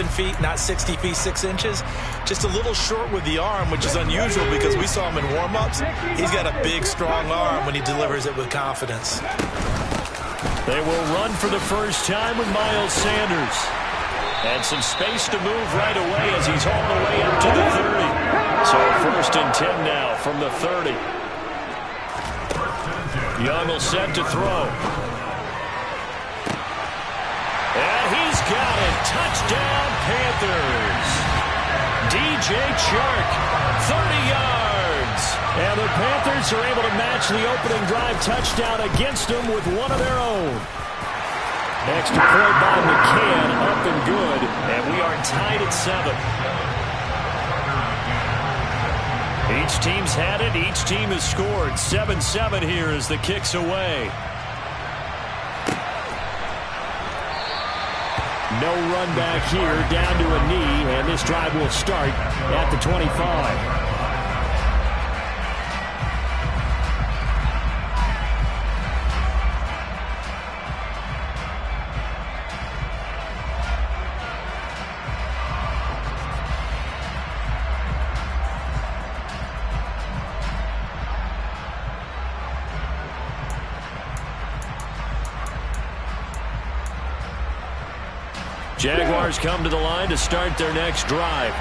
7 feet, not 60 feet 6 inches. Just a little short with the arm, which is unusual because we saw him in warm-ups. He's got a big, strong arm when he delivers it with confidence. They will run for the first time with Miles Sanders. And some space to move right away as he's all the way up to the 30. So 1st and 10 now from the 30. Young will set to throw. And he's got it. Touchdown, Panthers. DJ Chark, 30 yards. And the Panthers are able to match the opening drive touchdown against them with one of their own. Extra point by McCann, up and good. And we are tied at 7. Each team's had it. Each team has scored. 7-7 here as the kick's away. No run back here, down to a knee, and this drive will start at the 25. Jaguars come to the line to start their next drive.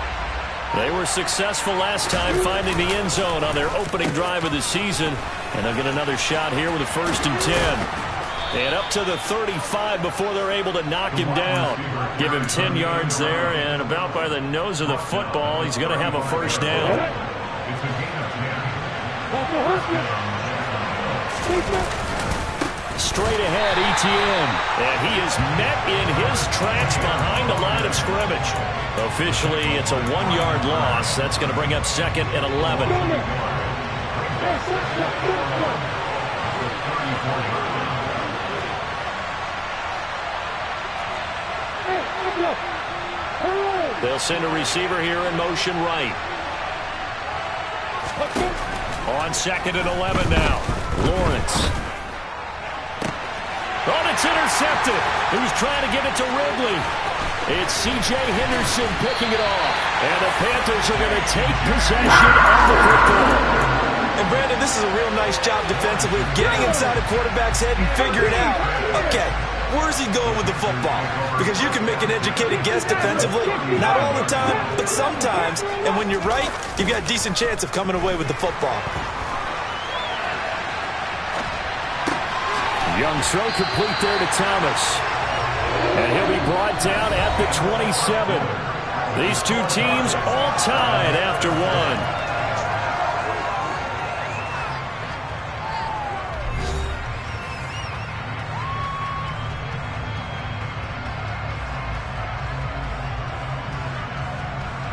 They were successful last time finding the end zone on their opening drive of the season. And they'll get another shot here with a 1st and 10. And up to the 35 before they're able to knock him down. Give him 10 yards there, and about by the nose of the football, he's going to have a first down. Straight ahead, Etienne. And he is met in his tracks behind the line of scrimmage. Officially, it's a 1-yard loss. That's going to bring up 2nd and 11. They'll send a receiver here in motion right. On 2nd and 11 now. Lawrence. Oh, it's intercepted. He was trying to get it to Ridley. It's C.J. Henderson picking it off. And the Panthers are going to take possession of the football. And, Brandon, this is a real nice job defensively, getting inside a quarterback's head and figuring out, okay, where's he going with the football? Because you can make an educated guess defensively. Not all the time, but sometimes. And when you're right, you've got a decent chance of coming away with the football. Young throw complete there to Thomas. And he'll be brought down at the 27. These two teams all tied after one.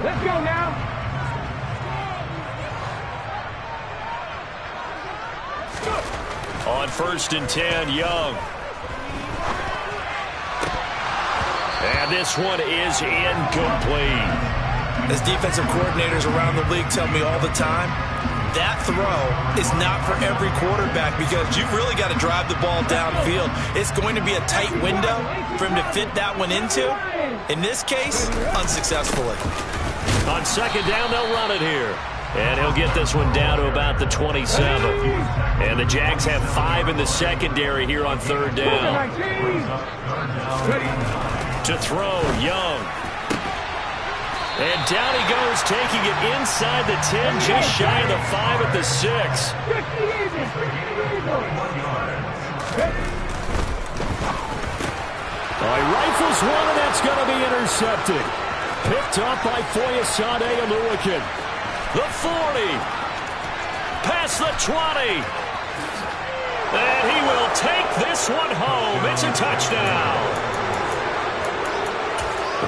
Let's go now. On 1st and 10, Young. And this one is incomplete. As defensive coordinators around the league tell me all the time, that throw is not for every quarterback because you've really got to drive the ball downfield. It's going to be a tight window for him to fit that one into. In this case, unsuccessfully. On 2nd down, they'll run it here. And he'll get this one down to about the 27. And the Jags have 5 in the secondary here on 3rd down. To throw, Young. And down he goes, taking it inside the 10, just shy of the 5 at the 6. He rifles one, and that's going to be intercepted. Picked up by Foyesade Oluwakin. The 40. Past the 20. And he will take this one home. It's a touchdown.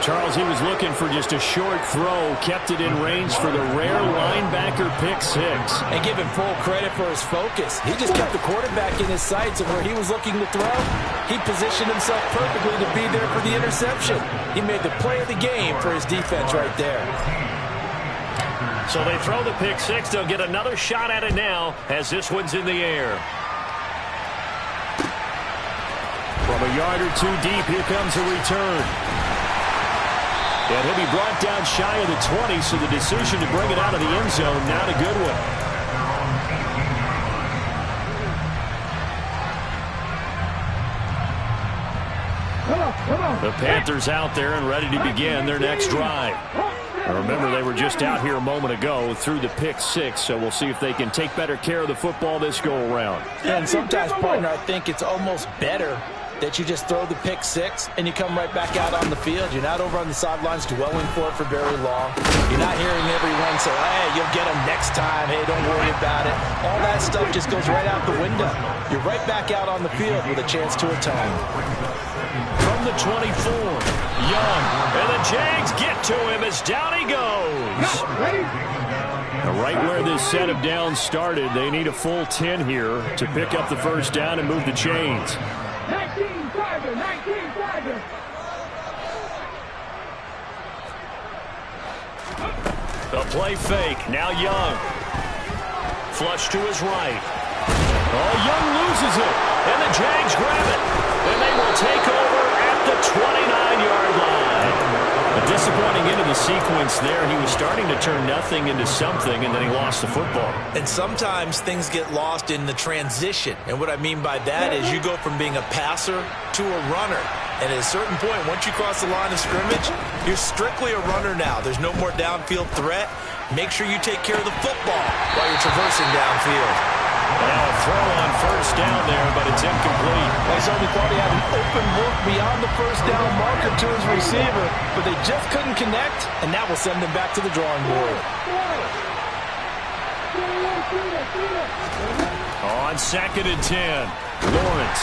Charles, he was looking for just a short throw, kept it in range for the rare linebacker pick 6. And give him full credit for his focus. He just kept the quarterback in his sights, and where he was looking to throw, he positioned himself perfectly to be there for the interception. He made the play of the game for his defense right there. So they throw the pick 6. They'll get another shot at it now as this one's in the air. From a yard or two deep, here comes a return. And he'll be brought down shy of the 20, so the decision to bring it out of the end zone, not a good one. The Panthers out there and ready to begin their next drive. Now remember, they were just out here a moment ago through the pick 6, so we'll see if they can take better care of the football this go-around. And sometimes, partner, I think it's almost better that you just throw the pick 6 and you come right back out on the field. You're not over on the sidelines dwelling for it for very long. You're not hearing everyone say, hey, you'll get them next time. Hey, don't worry about it. All that stuff just goes right out the window. You're right back out on the field with a chance to atone. From the 24, Young, and the Jags get to him as down he goes. Now, right where this set of downs started, they need a full 10 here to pick up the first down and move the chains. 19 Tiger. A play fake, now Young. Flush to his right. Oh, Young loses it, and the Jags grab it. And they will take over at the 29-yard line. A disappointing end of the sequence there. He was starting to turn nothing into something, and then he lost the football. And sometimes things get lost in the transition. And what I mean by that is you go from being a passer to a runner. And at a certain point, once you cross the line of scrimmage, you're strictly a runner now. There's no more downfield threat. Make sure you take care of the football while you're traversing downfield. Now a throw on first down there, but it's incomplete. They certainly thought he had an open look beyond the first down marker to his receiver, but they just couldn't connect, and that will send them back to the drawing board. On 2nd and 10, Lawrence.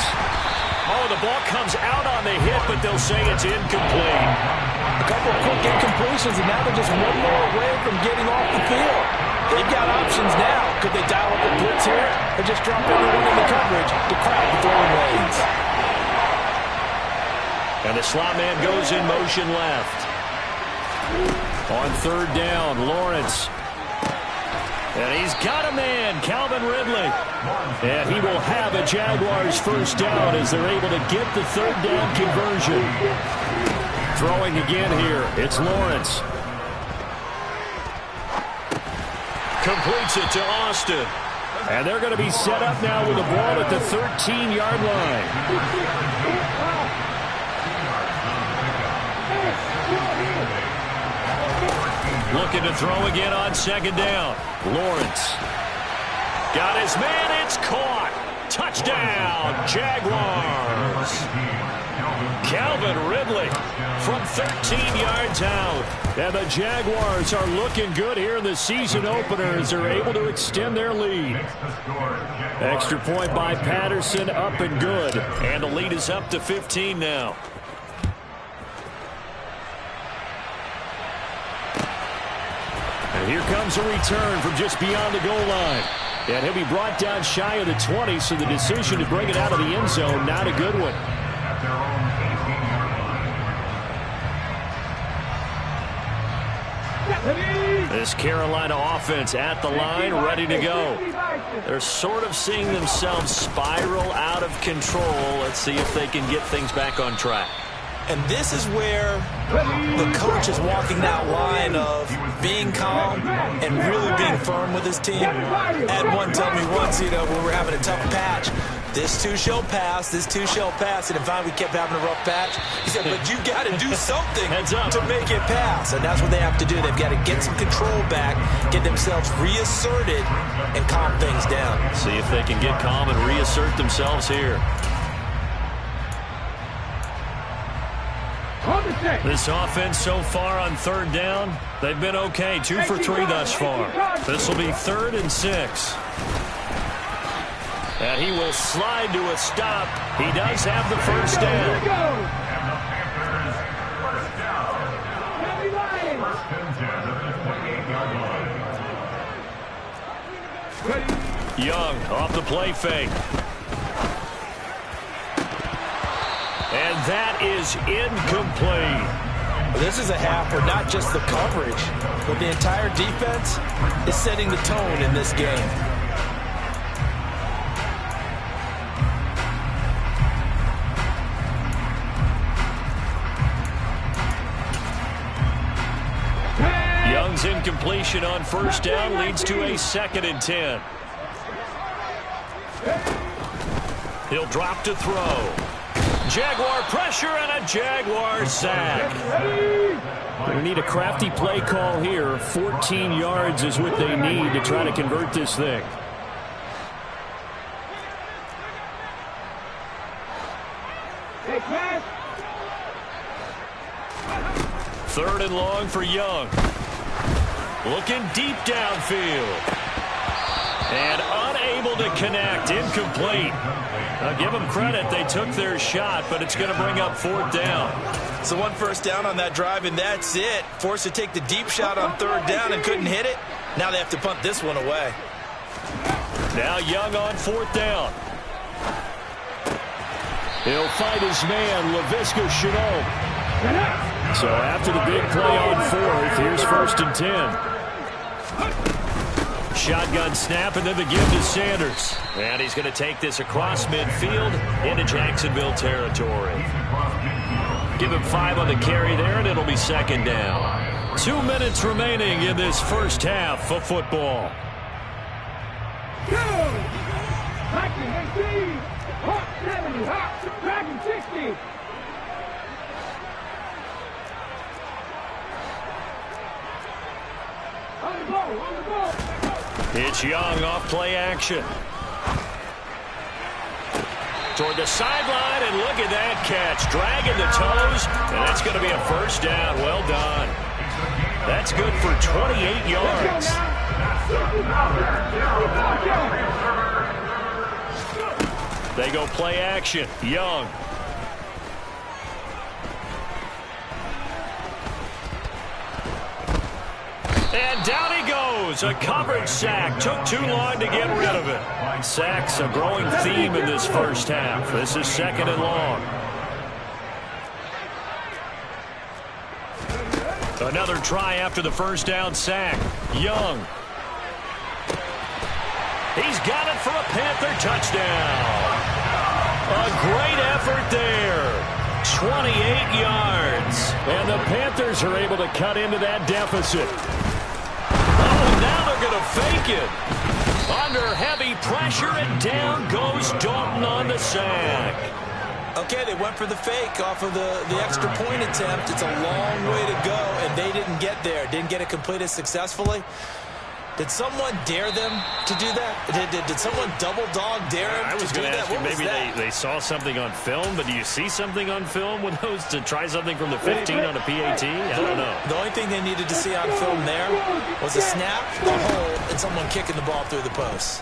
Oh, the ball comes out on the hit, but they'll say it's incomplete. A couple of quick incompletions, and now they're just one more away from getting off the field. They've got options now. Could they dial up the blitz here or just drop everyone in the coverage to crowd the throwing lanes? And the slot man goes in motion left. On 3rd down, Lawrence. And he's got a man, Calvin Ridley. And he will have a Jaguars first down as they're able to get the 3rd down conversion. Throwing again here, it's Lawrence. Completes it to Austin. And they're going to be set up now with the ball at the 13-yard line. Looking to throw again on 2nd down. Lawrence. Got his man. It's caught. Touchdown, Jaguars. Calvin Ridley from 13 yards out. And the Jaguars are looking good here in the season opener as they're able to extend their lead. Extra point by Patterson, up and good. And the lead is up to 15 now. And here comes a return from just beyond the goal line. And he'll be brought down shy of the 20, so the decision to bring it out of the end zone, not a good one. This Carolina offense at the line, ready to go. They're sort of seeing themselves spiral out of control. Let's see if they can get things back on track. And this is where the coach is walking that line of being calm and really being firm with his team. Ed one told me once, when we're having a tough patch, this too shall pass, this too shall pass. And if we kept having a rough patch, he said, but you got to do something to make it pass. And that's what they have to do. They've got to get some control back, get themselves reasserted, and calm things down. See if they can get calm and reassert themselves here. This offense so far on 3rd down, they've been okay. 2 for 3 thus far. This will be 3rd and 6. And he will slide to a stop. He does have the first down. Young off the play fake. And that is incomplete. This is a half where not just the coverage, but the entire defense is setting the tone in this game. His incompletion on first down leads to a 2nd and 10. He'll drop to throw. Jaguar pressure and a Jaguar sack. They need a crafty play call here. 14 yards is what they need to try to convert this thing. Third and long for Young. Looking deep downfield. And unable to connect. Incomplete. Now give them credit. They took their shot, but it's going to bring up 4th down. So 1 first down on that drive, and that's it. Forced to take the deep shot on 3rd down and couldn't hit it. Now they have to punt this one away. Now Young on 4th down. He'll fight his man, Laviska Shenault. So after the big play on 4th, here's 1st and 10. Shotgun snap, and then the give to Sanders. And he's going to take this across midfield into Jacksonville territory. Give him 5 on the carry there, and it'll be 2nd down. 2 minutes remaining in this first half of football. Go! Viking 18, Hawk 70, Hawk, Dragon 60. On the ball, on the ball. It's Young off play action. Toward the sideline, and look at that catch. Dragging the toes, and that's going to be a first down. Well done. That's good for 28 yards. They go play action. Young. And down he goes. A coverage sack. Took too long to get rid of it. Sacks a growing theme in this first half. This is 2nd and long. Another try after the first down sack. Young. He's got it for a Panther touchdown. A great effort there. 28 yards. And the Panthers are able to cut into that deficit. Oh, now they're going to fake it. Under heavy pressure, and down goes Dalton on the sack. Okay, they went for the fake off of the extra point attempt. It's a long way to go, and they didn't get there. Didn't get it completed successfully. Did someone dare them to do that? Did someone double dog dare them I was to do going to that? ask you, What was maybe that? they saw something on film, but do you see something on film with those to try something from the 15 on a PAT? I don't know. The only thing they needed to see on film there was a snap, a hold, and someone kicking the ball through the post.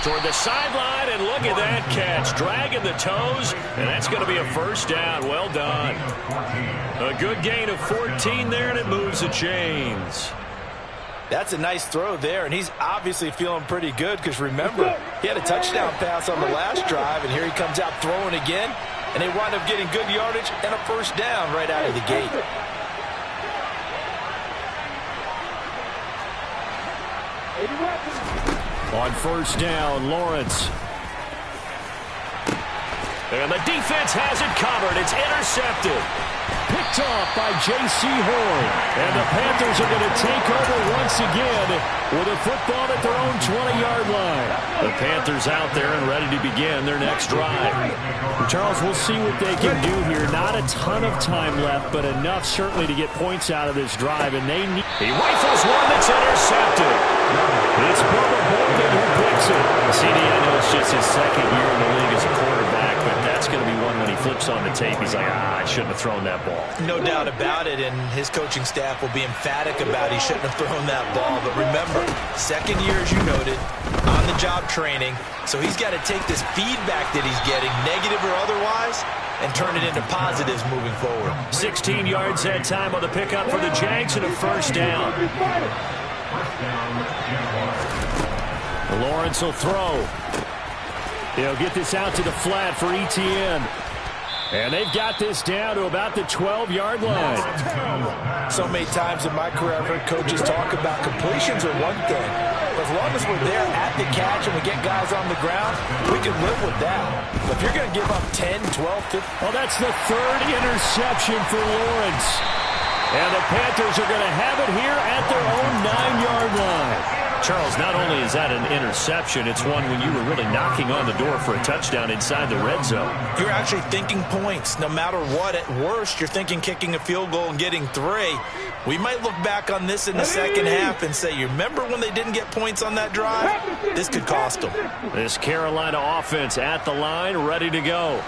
Toward the sideline, and look at that catch. Dragging the toes, and that's going to be a first down. Well done. A good gain of 14 there, and it moves the chains. That's a nice throw there, and he's obviously feeling pretty good because, remember, he had a touchdown pass on the last drive, and here he comes out throwing again, and they wind up getting good yardage and a first down right out of the gate. On first down, Lawrence. And the defense has it covered. It's intercepted. Picked off by J.C. Horn. And the Panthers are going to take over once again with a football at their own 20-yard line. The Panthers out there and ready to begin their next drive. Charles, we'll see what they can do here. Not a ton of time left, but enough certainly to get points out of this drive. And they need... He rifles one that's intercepted. It's Bubba Bolden who picks it. CD, I know it's just his second year in the league as a quarterback, but that's going to be one when he flips on the tape. He's like, I shouldn't have thrown that ball. No doubt about it, and his coaching staff will be emphatic about he shouldn't have thrown that ball. But remember, second year, as you noted, on-the-job training, so he's got to take this feedback that he's getting, negative or otherwise, and turn it into positives moving forward. 16 yards that time on the pickup for the Jags and a first down. Lawrence will throw. He'll get this out to the flat for Etienne. And they've got this down to about the 12-yard line. So many times in my career, I've heard coaches talk about completions are one thing. But as long as we're there at the catch and we get guys on the ground, we can live with that. But if you're going to give up 10, 12, 15... Well, that's the third interception for Lawrence. And the Panthers are going to have it here at their own 9-yard line. Charles, not only is that an interception, it's one when you were really knocking on the door for a touchdown inside the red zone. You're actually thinking points. No matter what, at worst, you're thinking kicking a field goal and getting 3. We might look back on this in the second half and say, you remember when they didn't get points on that drive? This could cost them. This Carolina offense at the line, ready to go.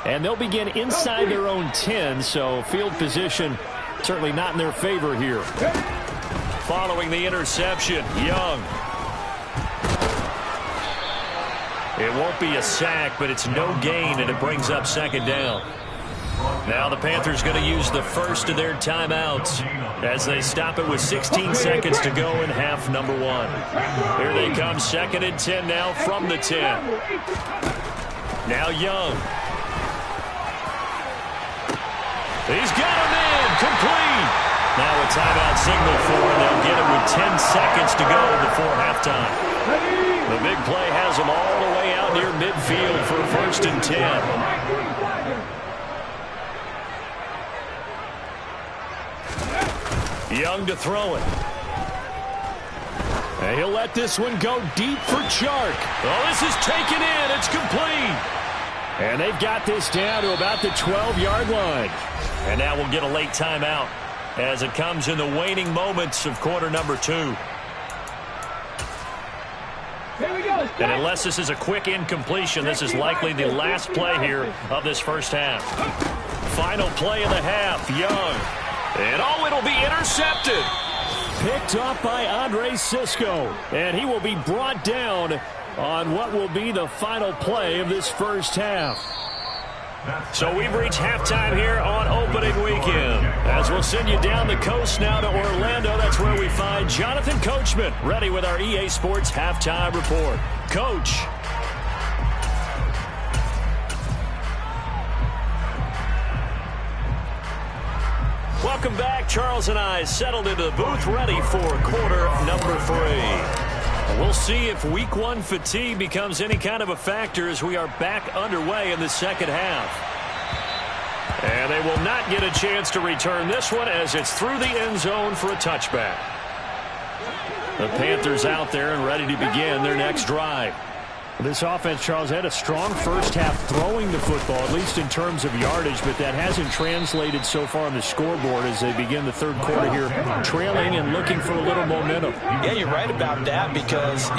And they'll begin inside their own 10, so field position certainly not in their favor here. Following the interception, Young. It won't be a sack, but it's no gain, and it brings up second down. Now the Panthers going to use the first of their timeouts as they stop it with 16 seconds to go in half number 1. Here they come, 2nd and 10 now from the 10. Now Young. He's got him in, complete. Now a timeout signal for him. They'll get it with 10 seconds to go before halftime. The big play has them all the way out near midfield for 1st and 10. Young to throw it. And he'll let this one go deep for Chark. Oh, this is taken in. It's complete. And they've got this down to about the 12-yard line. And now we'll get a late timeout as it comes in the waning moments of quarter number 2. And unless this is a quick incompletion, this is likely the last play here of this first half. Final play of the half, Young. And it'll be intercepted. Picked off by Andre Sisco. And he will be brought down on what will be the final play of this first half. So we've reached halftime here on opening weekend. As we'll send you down the coast now to Orlando, that's where we find Jonathan Coachman, ready with our EA Sports halftime report. Coach. Welcome back. Charles and I settled into the booth, ready for quarter number 3. We'll see if week 1 fatigue becomes any kind of a factor as we are back underway in the second half. And they will not get a chance to return this one as it's through the end zone for a touchback. The Panthers out there and ready to begin their next drive. This offense, Charles, had a strong first half throwing the football, at least in terms of yardage, but that hasn't translated so far on the scoreboard as they begin the third quarter here, trailing and looking for a little momentum. Yeah, you're right about that because,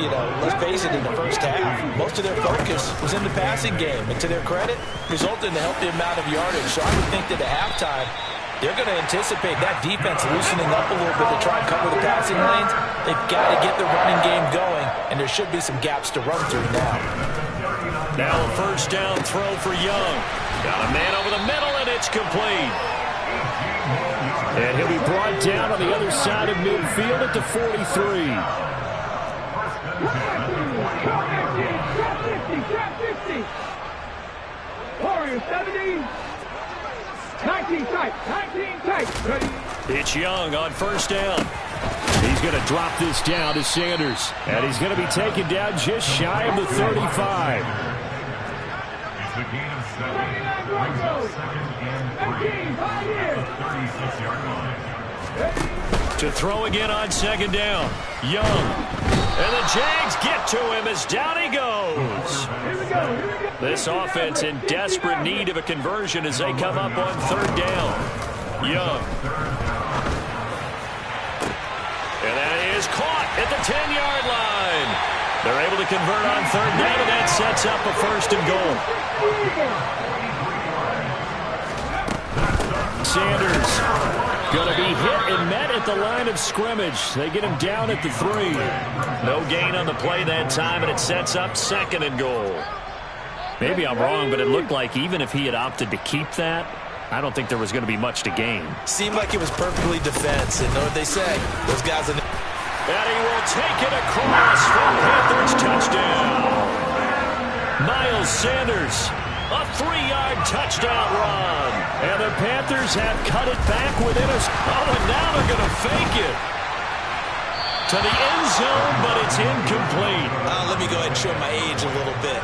let's face it, in the first half, most of their focus was in the passing game. And to their credit, resulted in a healthy amount of yardage. So I would think that at halftime, they're going to anticipate that defense loosening up a little bit to try and cover the passing lanes. They've got to get the running game going, and there should be some gaps to run through now. Now a first down throw for Young. Got a man over the middle, and it's complete. And he'll be brought down on the other side of midfield at the 43. Warriors 70. 19 tight. 19 tight. Ready. It's Young on first down. He's going to drop this down to Sanders. And he's going to be taken down just shy of the 35. To throw again on second down. Young. And the Jags get to him as down he goes. This offense in desperate need of a conversion as they come up on third down. Young. And that is caught at the 10-yard line. They're able to convert on third down, and that sets up a first and goal. Sanders going to be hit and met at the line of scrimmage. They get him down at the 3. No gain on the play that time, and it sets up second and goal. Maybe I'm wrong, but it looked like even if he had opted to keep that, I don't think there was going to be much to gain. Seemed like it was perfectly defensive. Know what they say? Those guys in the... And he will take it across for Panthers touchdown. Miles Sanders, a 3-yard touchdown run. And the Panthers have cut it back within us. Oh, and now they're going to fake it to the end zone, but it's incomplete. Let me go ahead and show my age a little bit.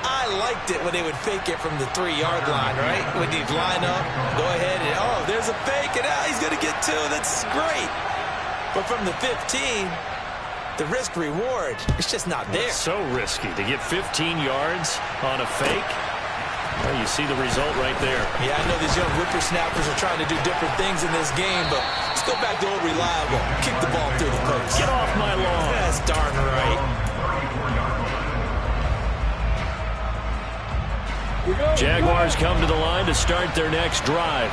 I liked it when they would fake it from the 3-yard line, right? When he'd line up, go ahead, and, oh, there's a fake, and he's going to get 2. That's great. But from the 15, the risk-reward, it's just not there. It's so risky to get 15 yards on a fake. Well, you see the result right there. Yeah, I know these young whippersnappers are trying to do different things in this game, but let's go back to old reliable. Kick the ball through the post. Get off my lawn. That's darn right. Jaguars come to the line to start their next drive.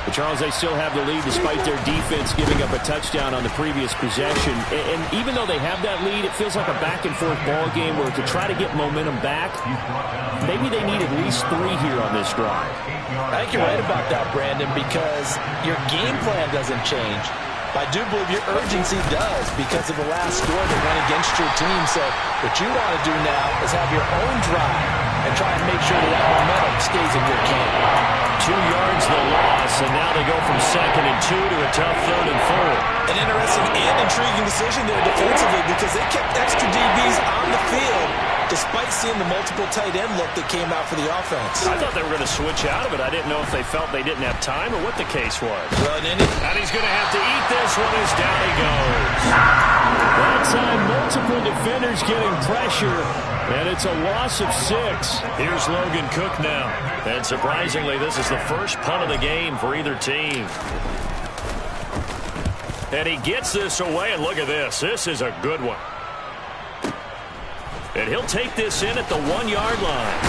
But Charles, they still have the lead despite their defense giving up a touchdown on the previous possession. And even though they have that lead, it feels like a back-and-forth ball game where to try to get momentum back, maybe they need at least 3 here on this drive. I think you're right about that, Brandon, because your game plan doesn't change. I do believe your urgency does because of the last score that went against your team. So what you want to do now is have your own drive and try and make sure that momentum stays in your camp. 2 yards the loss, and now they go from 2nd and 2 to a tough 3rd and 4. An interesting and intriguing decision there defensively because they kept extra DBs on the field despite seeing the multiple tight end look that came out for the offense. I thought they were going to switch out of it. I didn't know if they felt they didn't have time or what the case was. Well, and he's going to have to eat this one as down he goes. That time, multiple defenders getting pressure, and it's a loss of 6. Here's Logan Cook now. And surprisingly, this is the first punt of the game for either team. And he gets this away, and look at this. This is a good one. And he'll take this in at the 1-yard line.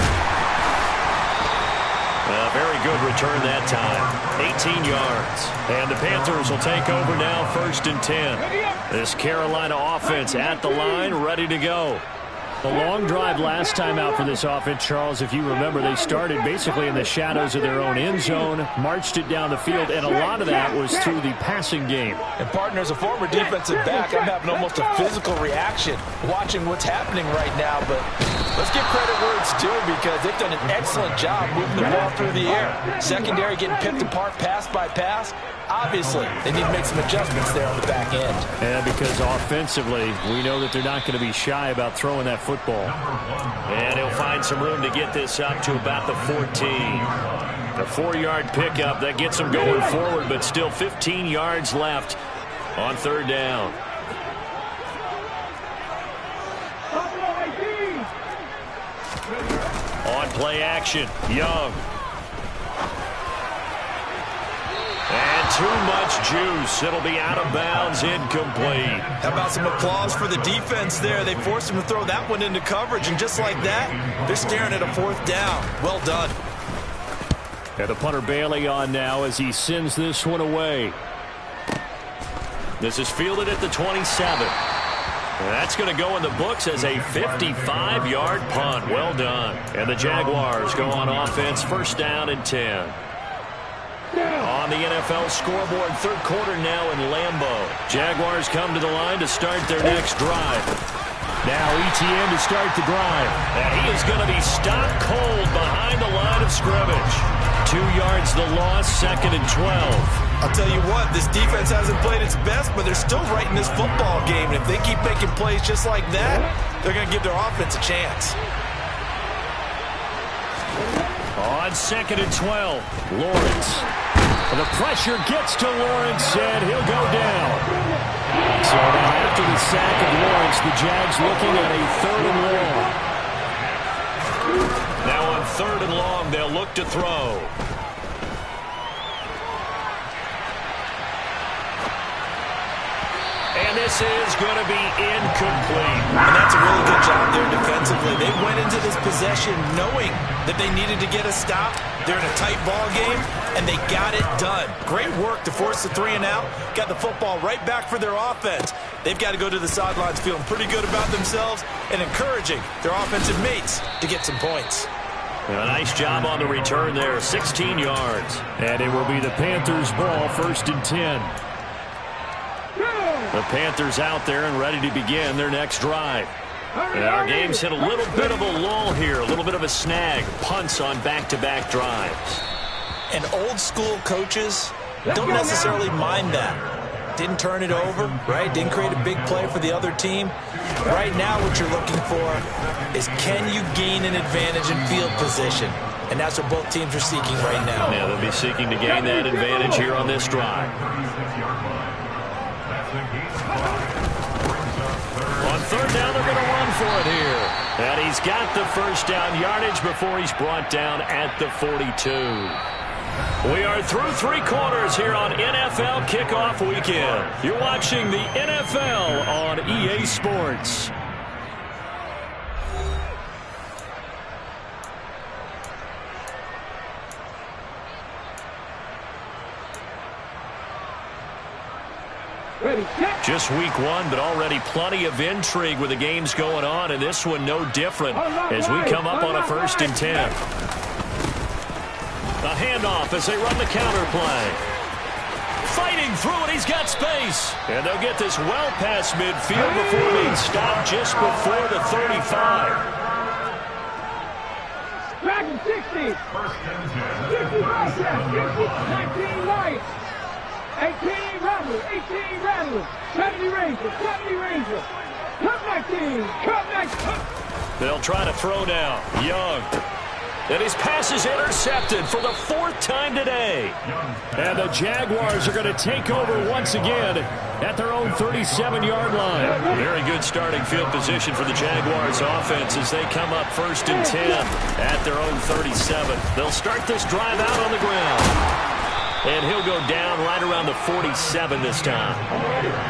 A very good return that time. 18 yards. And the Panthers will take over now, 1st and 10. This Carolina offense at the line, ready to go. The long drive last time out for this offense, Charles, if you remember, they started basically in the shadows of their own end zone, marched it down the field, and a lot of that was through the passing game. And partner, as a former defensive back, I'm having almost a physical reaction watching what's happening right now, but let's give credit where it's due because they've done an excellent job moving the ball through the air. Secondary getting picked apart pass by pass. Obviously, they need to make some adjustments there on the back end. And because offensively, we know that they're not going to be shy about throwing that football. And he'll find some room to get this up to about the 14. A 4-yard pickup that gets him going forward, but still 15 yards left on 3rd down. On play action, Young. And too much juice. It'll be out of bounds, incomplete. How about some applause for the defense there? They forced him to throw that one into coverage, and just like that, they're staring at a 4th down. Well done. And the punter Bailey on now as he sends this one away. This is fielded at the 27. That's going to go in the books as a 55-yard punt. Well done. And the Jaguars go on offense, 1st down and 10. On the NFL scoreboard, 3rd quarter now in Lambeau. Jaguars come to the line to start their next drive. Now ETN to start the drive. And he is going to be stopped cold behind the line of scrimmage. 2 yards the loss, 2nd and 12. I'll tell you what, this defense hasn't played its best, but they're still right in this football game. And if they keep making plays just like that, they're going to give their offense a chance. On 2nd and 12, Lawrence. The pressure gets to Lawrence, and he'll go down. So now after the sack of Lawrence, the Jags looking at a 3rd and long. Now on 3rd and long, they'll look to throw. And this is going to be incomplete. And that's a really good job there defensively. They went into this possession knowing that they needed to get a stop. They're in a tight ball game, and they got it done. Great work to force the 3 and out. Got the football right back for their offense. They've got to go to the sidelines feeling pretty good about themselves and encouraging their offensive mates to get some points. A nice job on the return there, 16 yards. And it will be the Panthers' ball, 1st and 10. The Panthers out there and ready to begin their next drive. And our game's hit a little bit of a lull here, a little bit of a snag. Punts on back-to-back drives. And old-school coaches don't necessarily mind that. didn't turn it over, right? Didn't create a big play for the other team. Right now what you're looking for is, can you gain an advantage in field position? And that's what both teams are seeking right now. Yeah, they'll be seeking to gain that advantage here on this drive. On third down, they're going to run for it here. And he's got the first down yardage before he's brought down at the 42. We are through 3 quarters here on NFL Kickoff Weekend. You're watching the NFL on EA Sports. Just week 1, but already plenty of intrigue with the games going on, and this one no different as we come up on a 1st and 10. A handoff as they run the counter play. Fighting through it, he's got space. And they'll get this well past midfield before being stopped just before the 35. Back in 60. 65 left. 19 right. 18 Rattler. 18 Rattler. 70 Ranger. 70 Ranger. Cut 19. Cut 19. They'll try to throw now. Young. And his pass is intercepted for the 4th time today. And the Jaguars are going to take over once again at their own 37-yard line. Very good starting field position for the Jaguars offense as they come up 1st and 10 at their own 37. They'll start this drive out on the ground. And he'll go down right around the 47 this time.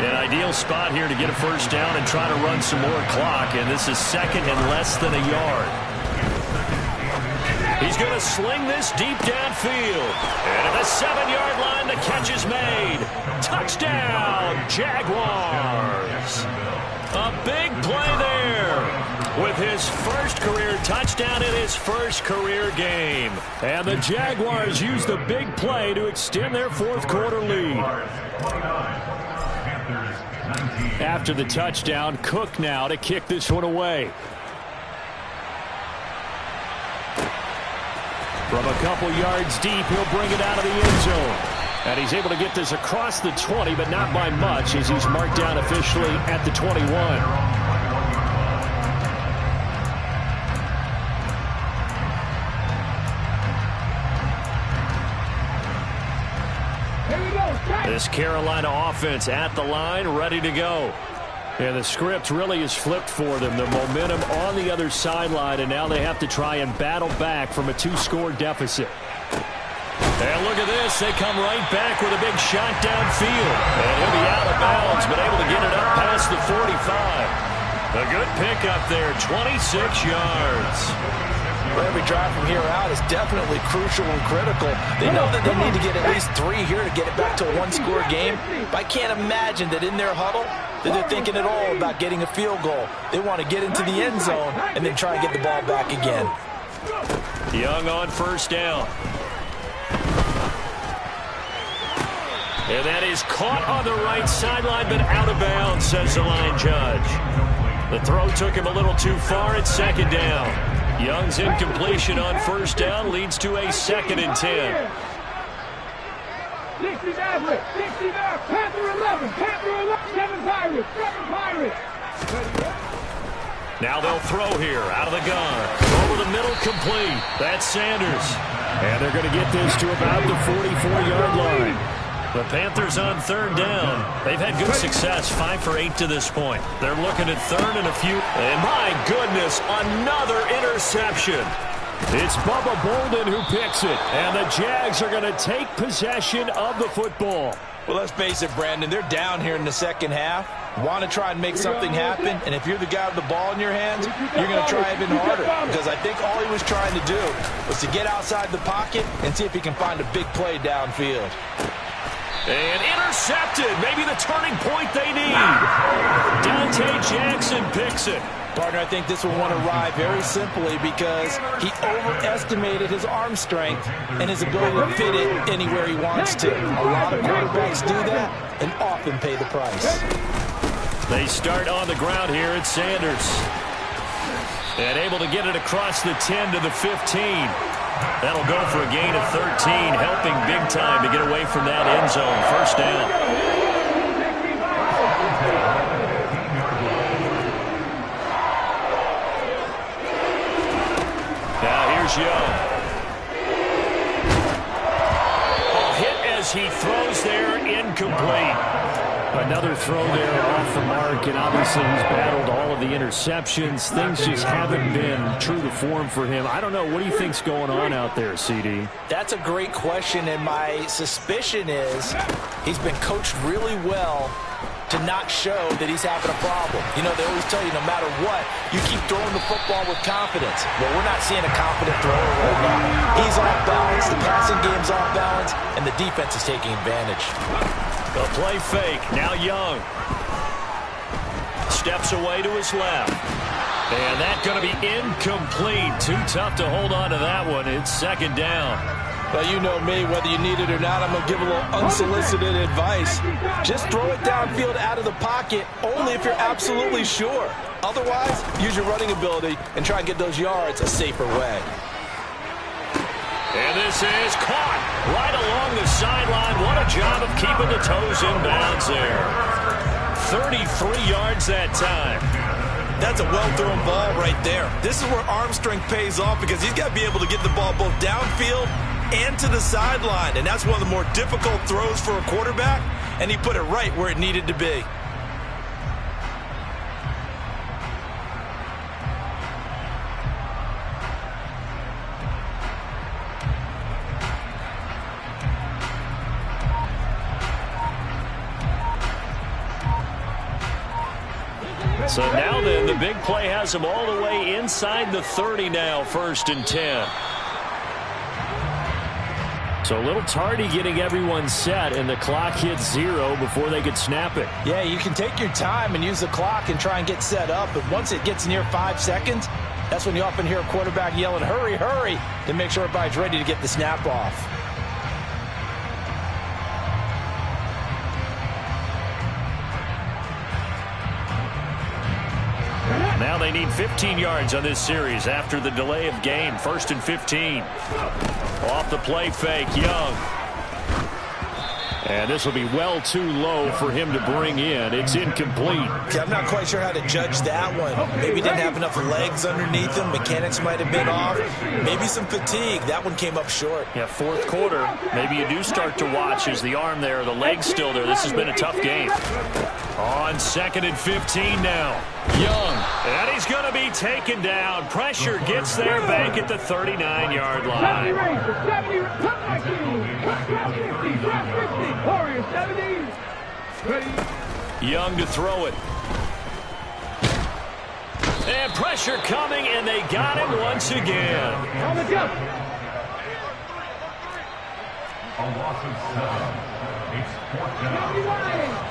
An ideal spot here to get a first down and try to run some more clock. And this is 2nd and less than a yard. He's going to sling this deep downfield. And at the 7-yard line, the catch is made. Touchdown, Jaguars. A big play there with his first career touchdown in his first career game. And the Jaguars use the big play to extend their 4th quarter lead. After the touchdown, Cook now to kick this one away. From a couple yards deep, he'll bring it out of the end zone. And he's able to get this across the 20, but not by much, as he's marked down officially at the 21. This Carolina offense at the line, ready to go. And the script really is flipped for them. The momentum on the other sideline, and now they have to try and battle back from a 2-score deficit. And look at this. They come right back with a big shot downfield. And he'll be out of bounds, but able to get it up past the 45. A good pickup there, 26 yards. Well, every drive from here out is definitely crucial and critical. They know that they need to get at least 3 here to get it back to a 1-score game. But I can't imagine that in their huddle that they're thinking at all about getting a field goal. They want to get into the end zone and then try and get the ball back again. Young on first down. And that is caught on the right sideline, but out of bounds, says the line judge. The throw took him a little too far at 2nd down. Young's incompletion on first down leads to a 2nd and 10. 60 Maverick, 60 Maverick, Panther 11, Panther 11, 7 Pirates, 7 Pirates. Now they'll throw here out of the gun. Over the middle, complete. That's Sanders. And they're going to get this to about the 44-yard line. The Panthers on 3rd down. They've had good success, 5 for 8 to this point. They're looking at 3rd and a few. And my goodness, another interception. It's Bubba Bolden who picks it. And the Jags are going to take possession of the football. Well, let's face it, Brandon. They're down here in the 2nd half. Want to try and make something happen. And if you're the guy with the ball in your hands, you're going to try even harder. Because I think all he was trying to do was to get outside the pocket and see if he can find a big play downfield. And intercepted. Maybe the turning point they need. Dante Jackson picks it. Partner, I think this will want to ride very simply because he overestimated his arm strength and his ability to fit it anywhere he wants to. A lot of quarterbacks do that and often pay the price. They start on the ground here at Sanders. And able to get it across the 10 to the 15. That'll go for a gain of 13, helping big time to get away from that end zone. First down. Now here's Young. Oh, hit as he throws there, incomplete. Another throw there off the mark, and obviously he's battled all of the interceptions. Things just haven't been true to form for him. I don't know. What do you think's going on out there, CD? That's a great question, and my suspicion is he's been coached really well to not show that he's having a problem. You know, they always tell you no matter what, you keep throwing the football with confidence. Well, we're not seeing a confident thrower right now. He's off balance, the passing game's off balance, and the defense is taking advantage. The play fake. Now Young. Steps away to his left. And that's going to be incomplete. Too tough to hold on to that one. It's second down. Well, you know me, whether you need it or not, I'm going to give a little unsolicited advice. Just throw it downfield out of the pocket, only if you're absolutely sure. Otherwise, use your running ability and try and get those yards a safer way. And this is caught right along the sideline. What a job of keeping the toes in bounds there. 33 yards that time. That's a well-thrown ball right there. This is where arm strength pays off because he's got to be able to get the ball both downfield and to the sideline. And that's one of the more difficult throws for a quarterback, and he put it right where it needed to be. So now then, the big play has him all the way inside the 30 now, 1st and 10. So a little tardy getting everyone set, and the clock hits 0 before they could snap it. Yeah, you can take your time and use the clock and try and get set up, but once it gets near 5 seconds, that's when you often hear a quarterback yelling, hurry, hurry, to make sure everybody's ready to get the snap off. Now they need 15 yards on this series after the delay of game. 1st and 15. Off the play fake, Young. And this will be well too low for him to bring in. It's incomplete. Yeah, I'm not quite sure how to judge that one. Maybe he didn't have enough legs underneath him. Mechanics might have been off. Maybe some fatigue. That one came up short. Yeah, 4th quarter. Maybe you do start to watch as the arm there, the leg's still there. This has been a tough game. On 2nd and 15 now. Young. And he's going to be taken down. Pressure gets there back at the 39-yard line. Young to throw it. And pressure coming, and they got him once again. A loss of 7. It's 4th down.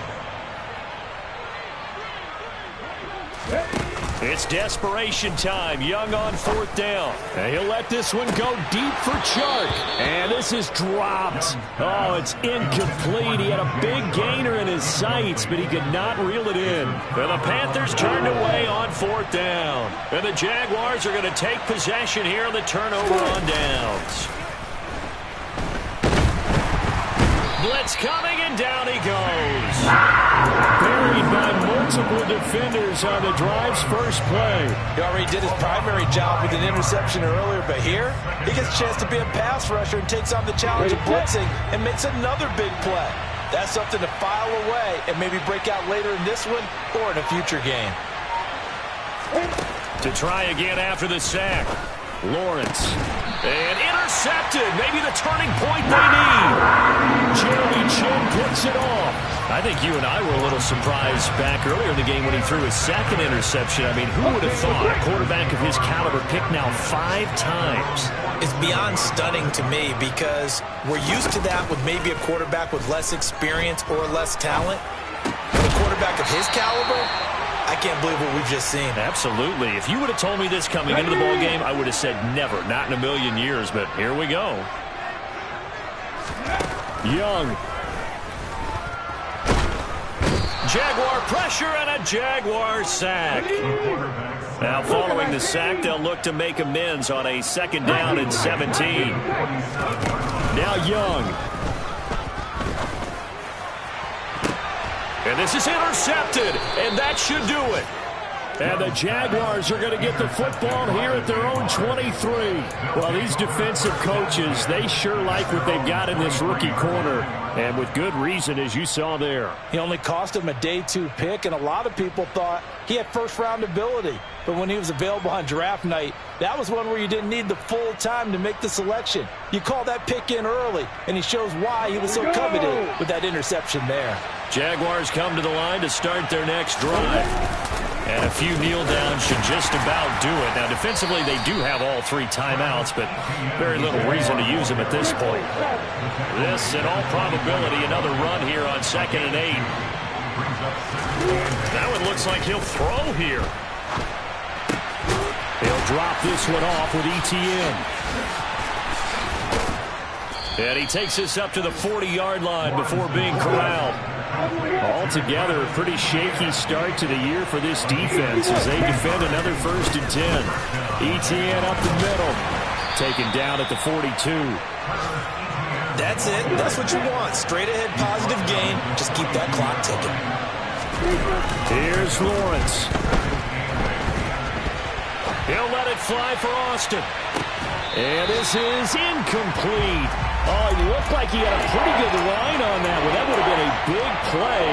It's desperation time. Young on 4th down. And he'll let this one go deep for Chark. And this is dropped. Oh, it's incomplete. He had a big gainer in his sights, but he could not reel it in. And the Panthers turned away on 4th down. And the Jaguars are going to take possession here on the turnover on downs. Blitz coming, and down he goes. Buried by multiple defenders on the drive's first play. He already did his primary job with an interception earlier, but here he gets a chance to be a pass rusher and takes on the challenge of blitzing and makes another big play. That's something to file away and maybe break out later in this one or in a future game. To try again after the sack. Lawrence. And intercepted. Maybe the turning point they need. Jeremy Chin puts it off. I think you and I were a little surprised back earlier in the game when he threw his 2nd interception. I mean, who would have thought a quarterback of his caliber picked now 5 times? It's beyond stunning to me because we're used to that with maybe a quarterback with less experience or less talent. But a quarterback of his caliber, I can't believe what we've just seen. Absolutely. If you would have told me this coming into the ballgame, I would have said never, not in a million years, but here we go. Young. Jaguar pressure and a Jaguar sack. Now following the sack, they'll look to make amends on a 2nd down and 17. Now Young. And this is intercepted, and that should do it. And the Jaguars are going to get the football here at their own 23. Well, these defensive coaches, they sure like what they've got in this rookie corner. And with good reason, as you saw there. He only cost him a day 2 pick, and a lot of people thought he had first-round ability. But when he was available on draft night, that was one where you didn't need the full time to make the selection. You call that pick in early, and he shows why he was so coveted with that interception there. Jaguars come to the line to start their next drive. And a few kneel downs should just about do it. Now, defensively, they do have all 3 timeouts, but very little reason to use them at this point. This, in all probability, another run here on 2nd and 8. Now it looks like he'll throw here. He'll drop this one off with ETN. And he takes this up to the 40-yard line before being corralled. Altogether, a pretty shaky start to the year for this defense as they defend another 1st and 10. ETN up the middle. Taken down at the 42. That's it. That's what you want. Straight ahead positive gain. Just keep that clock ticking. Here's Lawrence. He'll let it fly for Austin. And this is incomplete. Oh, it looked like he had a pretty good line on that one. That would have been a big play,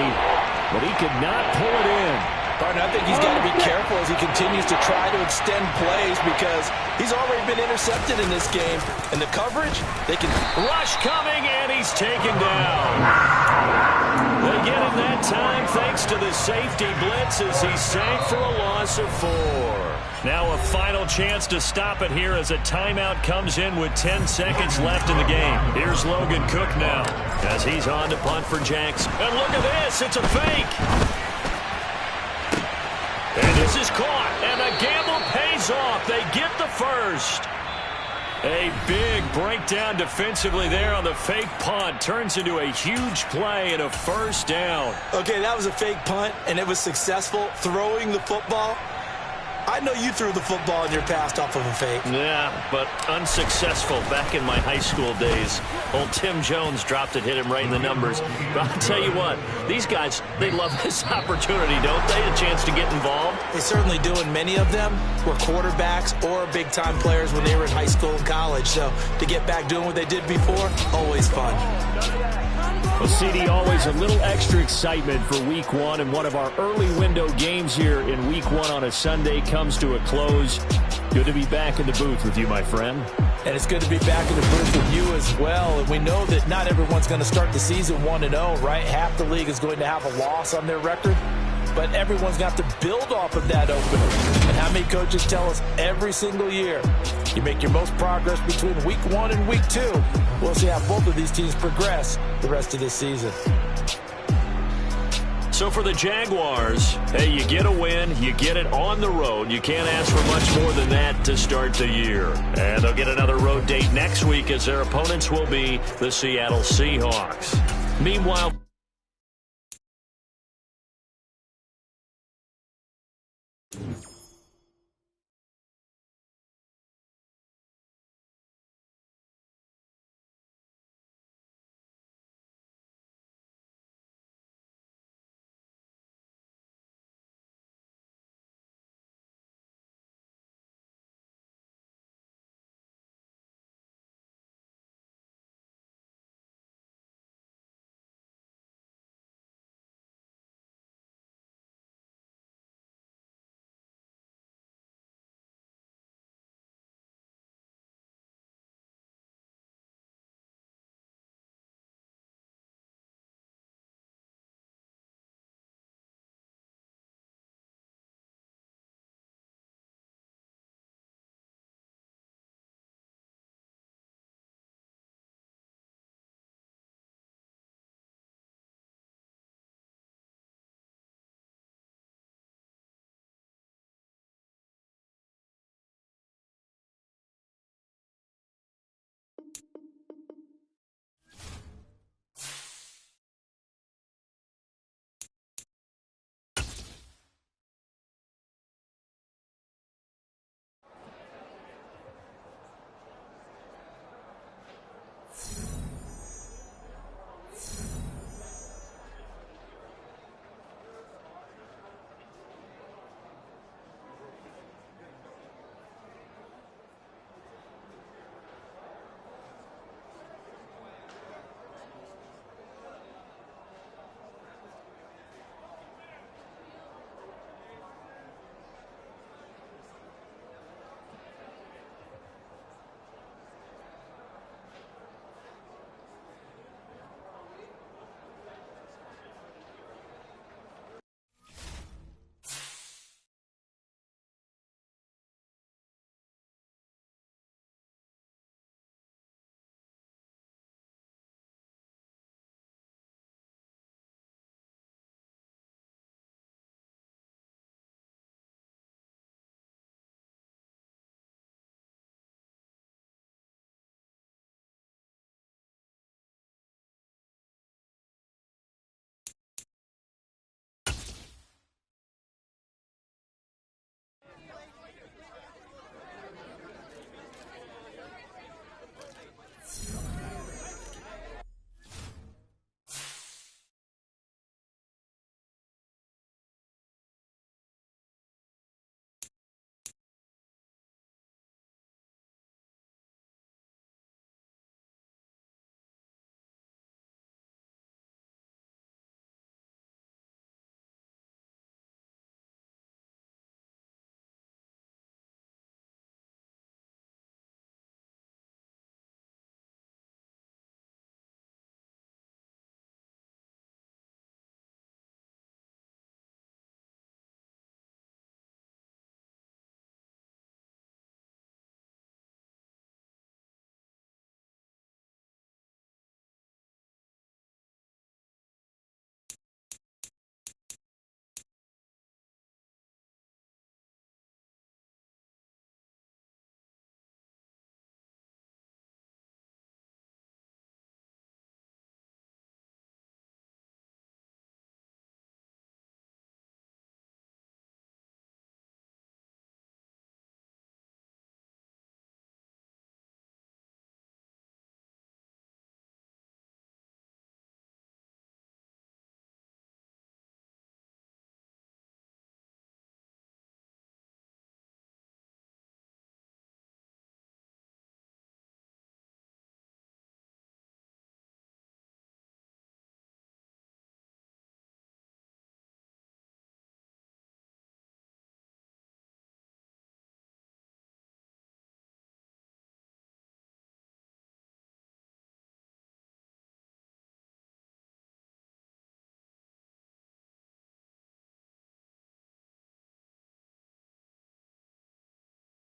but he could not pull it in. Partner, I think he's got to be careful as he continues to try to extend plays because he's already been intercepted in this game. And the coverage, they can... Rush coming, and he's taken down. They get him that time thanks to the safety blitz as he sank for a loss of 4. Now a final chance to stop it here as a timeout comes in with 10 seconds left in the game. Here's Logan Cook now as he's on to punt for Jackson. And look at this, it's a fake. And this is caught, and the gamble pays off. They get the first. A big breakdown defensively there on the fake punt. Turns into a huge play and a 1st down. Okay, that was a fake punt, and it was successful throwing the football. I know you threw the football in your past off of a fake. Yeah, but unsuccessful back in my high school days. Old Tim Jones dropped it, hit him right in the numbers. But I'll tell you what, these guys, they love this opportunity, don't they? A chance to get involved. They certainly do, and many of them were quarterbacks or big-time players when they were in high school and college. So to get back doing what they did before, always fun. Well, CD, always a little extra excitement for Week 1, and one of our early window games here in Week 1 on a Sunday comes to a close. Good to be back in the booth with you, my friend. And it's good to be back in the booth with you as well. And we know that not everyone's going to start the season 1-0, right? Half the league is going to have a loss on their record. But everyone's got to build off of that opener. And how many coaches tell us every single year, you make your most progress between Week 1 and Week 2. We'll see how both of these teams progress the rest of this season. So for the Jaguars, hey, you get a win, you get it on the road. You can't ask for much more than that to start the year. And they'll get another road date next week as their opponents will be the Seattle Seahawks. Meanwhile...